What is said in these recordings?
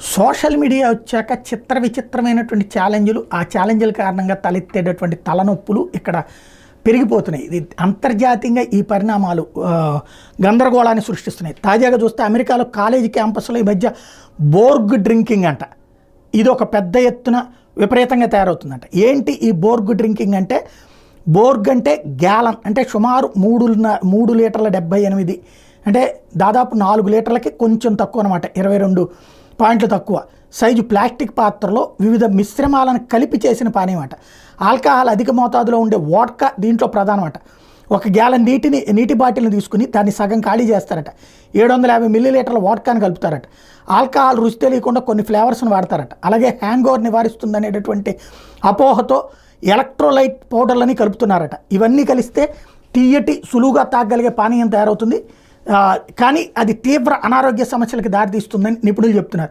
Social media వచ్చాక చిత్ర విచిత్రమైనటువంటి ఛాలెంజ్లు, ఆ ఛాలెంజ్ల కారణంగా తలెత్తేటటువంటి తలనొప్పులు ఇక్కడ పెరిగిపోతున్నాయి. ఇది అంతర్జాతీయంగా ఈ పరిణామాలు గందరగోళాన్ని సృష్టిస్తున్నాయి. తాజాగా చూస్తే అమెరికాలో కాలేజీ క్యాంపస్లో ఈ మధ్య బోర్గ్ డ్రింకింగ్ అంట, ఇది ఒక పెద్ద ఎత్తున విపరీతంగా తయారవుతుందంట. ఏంటి ఈ బోర్గ్ డ్రింకింగ్ అంటే? బోర్గ్ అంటే గ్యాలన్, అంటే సుమారు 3 లీటర్ల 78, అంటే దాదాపు 4 లీటర్లకి కొంచెం తక్కువ అనమాట, 22 పాయింట్లు తక్కువ సైజు ప్లాస్టిక్ పాత్రలో వివిధ మిశ్రమాలను కలిపి చేసిన పానీయం అట. ఆల్కహాల్ అధిక మోతాదులో ఉండే వోడ్కా దీంట్లో ప్రధానమట. 1 గ్యాలన్ నీటి బాటిల్ని తీసుకుని దాన్ని సగం ఖాళీ చేస్తారట. 750 మిల్లీలీటర్ల వోడ్కాను కలుపుతారట. ఆల్కహాల్ రుచి తెలియకుండా కొన్ని ఫ్లేవర్స్ని వాడతారట. అలాగే హ్యాంగ్ ఓవర్ నివారిస్తుందనేటటువంటి అపోహతో ఎలక్ట్రోలైట్ పౌడర్లని కలుపుతున్నారట. ఇవన్నీ కలిస్తే తీయటి సులువుగా తాగగలిగే పానీయం తయారవుతుంది, కానీ అది తీవ్ర అనారోగ్య సమస్యలకు దారితీస్తుందని నిపుణులు చెప్తున్నారు.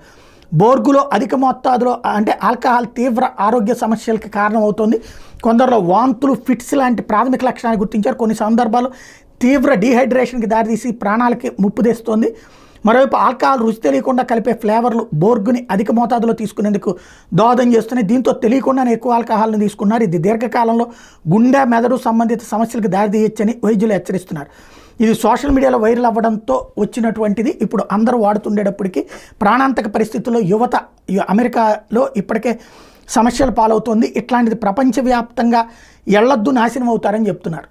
బోర్గులో అధిక మోతాదులో అంటే ఆల్కహాల్ తీవ్ర ఆరోగ్య సమస్యలకు కారణమవుతుంది. కొందరిలో వాంతులు, ఫిట్స్ లాంటి ప్రాథమిక లక్షణాలు గుర్తించారు. కొన్ని సందర్భాలు తీవ్ర డీహైడ్రేషన్కి దారితీసి ప్రాణాలకి ముప్పు తెస్తుంది. మరోవైపు ఆల్కహాల్ రుచి తెలియకుండా కలిపే ఫ్లేవర్లు బోర్గుని అధిక మోతాదులో తీసుకునేందుకు దోహదం చేస్తున్నాయి. దీంతో తెలియకుండానే ఎక్కువ ఆల్కహాల్ని తీసుకున్నారు. ఇది దీర్ఘకాలంలో గుండె, మెదడు సంబంధిత సమస్యలకు దారితీయొచ్చని వైద్యులు హెచ్చరిస్తున్నారు. ఇది సోషల్ మీడియాలో వైరల్ అవ్వడంతో వచ్చినటువంటిది. ఇప్పుడు అందరూ వాడుతుండేటప్పటికీ ప్రాణాంతక పరిస్థితుల్లో యువత అమెరికాలో ఇప్పటికే సమస్యలు పాలవుతోంది. ఇట్లాంటిది ప్రపంచవ్యాప్తంగా ఎళ్లొద్దు, నాశనం అవుతారని చెప్తున్నారు.